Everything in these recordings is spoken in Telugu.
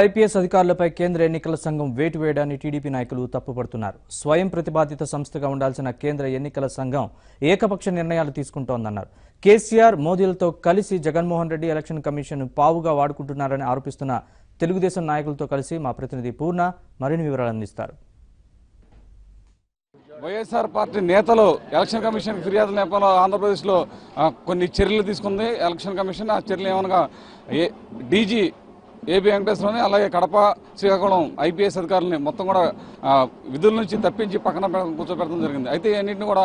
ఐపీఎస్ అధికారులపై కేంద్ర ఎన్నికల సంఘం వేటు వేయడాన్ని టీడీపీ నాయకులు తప్పుపడుతున్నారు. స్వయం ప్రతిపాదిత సంస్థగా ఉండాల్సిన కేంద్ర ఎన్నికల సంఘం ఏకపక్ష నిర్ణయాలు తీసుకుంటోందన్నారు. కేసీఆర్ మోదీలతో కలిసి జగన్మోహన్ రెడ్డి ఎలక్షన్ కమిషన్ పావుగా వాడుకుంటున్నారని ఆరోపిస్తున్న తెలుగుదేశం నాయకులతో కలిసి మా ప్రతినిధి పూర్ణ మరిన్ని వివరాలు అందిస్తారు. వైఎస్ఆర్ పార్టీ నేతలు ఎలక్షన్ కమిషన్ ఫిర్యాదుల నేపథ్యంలో ఆంధ్రప్రదేశ్లో కొన్ని చర్యలు తీసుకుంది ఎలక్షన్ కమిషన్. ఆ చర్యలు ఏమనగా డీజీ ఏబీ వెంకటేశ్వరని అలాగే కడప శ్రీకాకుళం ఐపీఎస్ అధికారులని మొత్తం కూడా విధుల నుంచి తప్పించి పక్కన కూర్చోబెట్టడం జరిగింది. అయితే అన్నింటినీ కూడా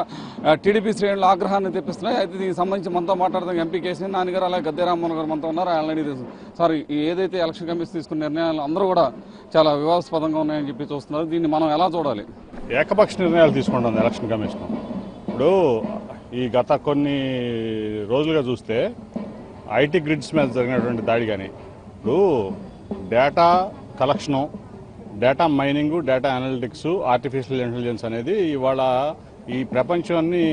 టీడీపీ శ్రేణుల ఆగ్రహాన్ని తెప్పిస్తున్నాయి. అయితే దీనికి సంబంధించి మనతో మాట్లాడదాం ఎంపీ కేసీ నాన్నగారు అలాగే గద్దె రామ్మోహన్ గారు మనతో ఉన్నారు. ఆయన సార్ ఏదైతే ఎలక్షన్ కమిషన్ తీసుకున్న నిర్ణయాలు అందరూ కూడా చాలా వివాదాస్పదంగా ఉన్నాయని చెప్పి చూస్తున్నారు. దీన్ని మనం ఎలా చూడాలి? ఏకపక్ష నిర్ణయాలు తీసుకుంటుంది ఎలక్షన్ కమిషన్. ఇప్పుడు ఈ గత కొన్ని రోజులుగా చూస్తే ఐటీ గ్రిడ్స్ మీద జరిగినటువంటి దాడి కానీ ఇప్పుడు data collection, data mining, data analytics, artificial intelligence అనేది ఇవాళ ఈ ప్రపంచాన్ని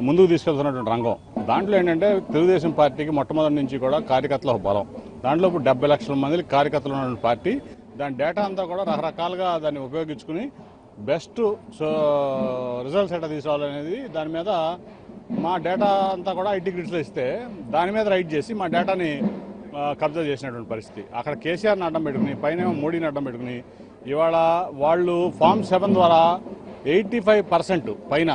ముందుకు తీసుకెళ్తున్నటువంటి రంగం. దాంట్లో ఏంటంటే తెలుగుదేశం పార్టీకి మొట్టమొదటి నుంచి కూడా కార్యకర్తల బలం. దాంట్లో ఇప్పుడు 70 లక్షల మంది కార్యకర్తలు ఉన్నటువంటి పార్టీ దాని డేటా అంతా కూడా రకరకాలుగా దాన్ని ఉపయోగించుకుని బెస్ట్ రిజల్ట్స్ ఎట్లా తీసుకురావాలనేది దాని మీద మా డేటా అంతా కూడా ఐటీ గ్రిడ్స్లో ఇస్తే దాని మీద రైట్ చేసి మా డేటాని కబ్జా చేసినటువంటి పరిస్థితి. అక్కడ కేసీఆర్ని అడ్డం పెట్టుకుని పైన మోడీని అడ్డం పెట్టుకుని ఇవాళ వాళ్ళు ఫామ్ 7 ద్వారా 85% పైన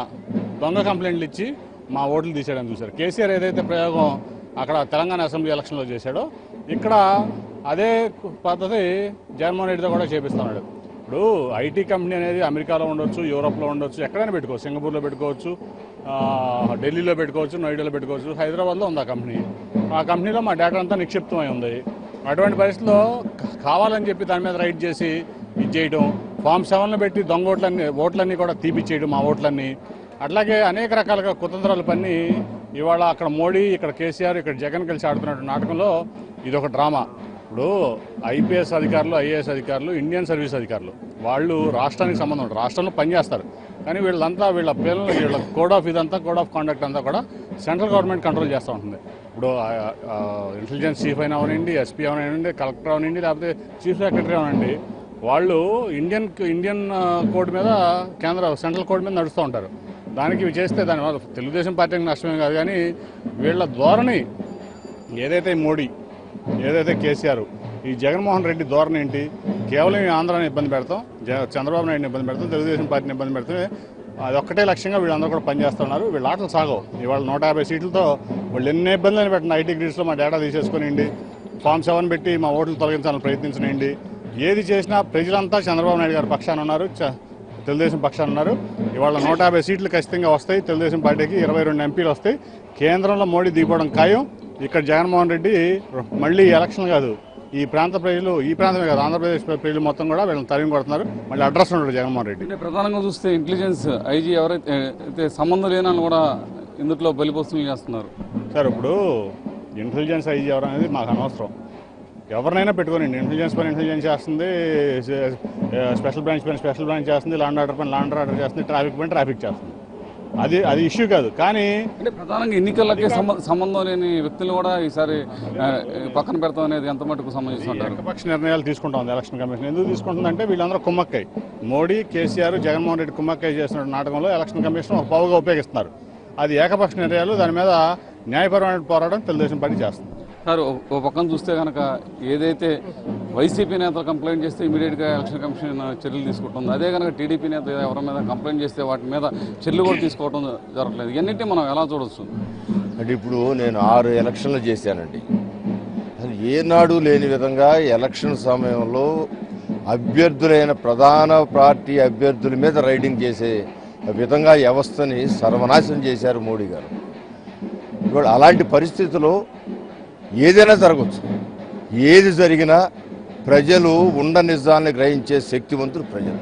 దొంగ కంప్లైంట్లు ఇచ్చి మా ఓట్లు తీసేయడం చూశారు. కేసీఆర్ ఏదైతే ప్రయోగం అక్కడ తెలంగాణ అసెంబ్లీ ఎలక్షన్లో చేశాడో ఇక్కడ అదే పద్ధతి జగన్మోహన్ రెడ్డితో కూడా చేపిస్తున్నాడు. ఇప్పుడు ఐటీ కంపెనీ అనేది అమెరికాలో ఉండొచ్చు, యూరోప్లో ఉండొచ్చు, ఎక్కడైనా పెట్టుకోవచ్చు, సింగపూర్లో పెట్టుకోవచ్చు, ఢిల్లీలో పెట్టుకోవచ్చు, నోయిడాలో పెట్టుకోవచ్చు, హైదరాబాద్లో ఉంది ఆ కంపెనీ. ఆ కంపెనీలో మా డేటా అంతా నిక్షిప్తమై ఉంది. అటువంటి పరిస్థితుల్లో కావాలని చెప్పి దాని మీద రైట్ చేసి ఇది చేయడం, ఫామ్ 7 పెట్టి దొంగ ఓట్లన్నీ కూడా తీపిచ్చేయడం మా ఓట్లన్నీ. అట్లాగే అనేక రకాలుగా కుతంత్రాలు పన్ని ఇవాళ అక్కడ మోడీ, ఇక్కడ కేసీఆర్, ఇక్కడ జగన్ కలిసి ఆడుతున్నటువంటి నాటకంలో ఇది ఒక డ్రామా. ఇప్పుడు ఐపీఎస్ అధికారులు, ఐఏఎస్ అధికారులు, ఇండియన్ సర్వీస్ అధికారులు వాళ్ళు రాష్ట్రానికి సంబంధం ఉంటుంది, రాష్ట్రంలో పనిచేస్తారు. కానీ వీళ్ళంతా వీళ్ళ పిల్లలు వీళ్ళ కోడ్ ఆఫ్ కాండక్ట్ అంతా కూడా సెంట్రల్ గవర్నమెంట్ కంట్రోల్ చేస్తూ ఉంటుంది. ఇప్పుడు ఇంటెలిజెన్స్ చీఫ్ అయినా అవనండి, ఎస్పీ అవనండి, కలెక్టర్ అవనండి, లేకపోతే చీఫ్ సెక్రటరీ అవనండి, వాళ్ళు ఇండియన్ కోడ్ మీద సెంట్రల్ కోడ్ మీద నడుస్తూ ఉంటారు. దానికి ఇవి చేస్తే దానివల్ల తెలుగుదేశం పార్టీకి నష్టమే కాదు, కానీ వీళ్ళ ధోరణి ఏదైతే మోడీ, ఏదైతే కేసీఆర్, ఈ జగన్మోహన్ రెడ్డి ధోరణి ఏంటి? కేవలం ఈ ఆంధ్రాని ఇబ్బంది పెడతాం, చంద్రబాబు నాయుడిని ఇబ్బంది పెడతాం, తెలుగుదేశం పార్టీని ఇబ్బంది పెడతాం, అది ఒక్కటే లక్ష్యంగా వీళ్ళందరూ కూడా పనిచేస్తున్నారు. వీళ్ళ ఆటలు సాగవు. ఇవాళ 150 సీట్లతో వాళ్ళు ఎన్ని ఇబ్బందులు పెట్టండి, ఐటీ గ్రిడ్స్లో మా డేటా తీసేసుకునిండి, ఫామ్ 7 పెట్టి మా ఓట్లు తొలగించాలని ప్రయత్నించనండి. ఏది చేసినా ప్రజలంతా చంద్రబాబు నాయుడు గారు పక్షాన ఉన్నారు, తెలుగుదేశం పక్షాన ఉన్నారు. ఇవాళ 150 సీట్లు ఖచ్చితంగా వస్తాయి. తెలుగుదేశం పార్టీకి 22 ఎంపీలు వస్తాయి. కేంద్రంలో మోడీ దిగిపోవడం ఖాయం. ఇక్కడ జగన్మోహన్ రెడ్డి మళ్ళీ ఎలక్షన్ కాదు, ఈ ప్రాంత ప్రజలు, ఈ ప్రాంతమే కాదు ఆంధ్రప్రదేశ్ ప్రజలు మొత్తం కూడా వీళ్ళని తరిమి కొడుతున్నారు. మళ్ళీ అడ్రస్ ఉంటాడు జగన్మోహన్ రెడ్డి. ప్రధానంగా చూస్తే ఇంటెలిజెన్స్ ఐజీ ఎవరైతే సంబంధం లేనని కూడా ఇందులో బలిపోస్తులు చేస్తున్నారు. సార్ ఇప్పుడు ఇంటెలిజెన్స్ ఐజీ ఎవరనేది మాకు అనవసరం. ఎవరినైనా పెట్టుకోనండి. ఇంటెలిజెన్స్ పని ఇంటెలిజెన్స్ చేస్తుంది, స్పెషల్ బ్రాంచ్ పని స్పెషల్ బ్రాంచ్ చేస్తుంది, లాండ్ ఆర్డర్ పని లాండ్ ఆర్డర్ చేస్తుంది, ట్రాఫిక్ పని ట్రాఫిక్ చేస్తుంది. అది ఇష్యూ కాదు. కానీ అంటే ప్రధానంగా ఎన్నికలకే సంబంధం లేని వ్యక్తులు కూడా ఈసారి పక్కన పెడతాం అనేది ఎంత మటుకు సంబంధించి ఏకపక్ష నిర్ణయాలు తీసుకుంటా ఉంది ఎలక్షన్ కమిషన్. ఎందుకు తీసుకుంటుందంటే వీళ్ళందరూ కుమ్మక్కై, మోడీ, కేసీఆర్, జగన్మోహన్ రెడ్డి కుమ్మక్కై చేస్తున్న నాటకంలో ఎలక్షన్ కమిషన్ ఒక పావుగా ఉపయోగిస్తున్నారు. అది ఏకపక్ష నిర్ణయాలు. దాని మీద న్యాయపరమైన పోరాటం తెలుగుదేశం పార్టీ చేస్తుంది. సార్ ఓ పక్కన చూస్తే కనుక ఏదైతే వైసీపీ నేతలు కంప్లైంట్ చేస్తే ఇమీడియట్గా ఎలక్షన్ కమిషన్ చర్యలు తీసుకుంటుంది, అదే కనుక టీడీపీ నేత ఎవరి మీద కంప్లైంట్ చేస్తే వాటి మీద చర్యలు కూడా తీసుకోవడం జరగట్లేదు. ఇవన్నింటినీ మనం ఎలా చూడవచ్చు? అంటే ఇప్పుడు నేను 6 ఎలక్షన్లు చేశానండి. ఏనాడు లేని విధంగా ఎలక్షన్ సమయంలో అభ్యర్థులైన ప్రధాన పార్టీ అభ్యర్థుల మీద రైడింగ్ చేసే విధంగా వ్యవస్థని సర్వనాశనం చేశారు మోడీ గారు. ఇప్పుడు అలాంటి పరిస్థితుల్లో ఏదైనా జరగవచ్చు. ఏది జరిగినా ప్రజలు నిజాన్ని గ్రహించే శక్తివంతులు ప్రజలు.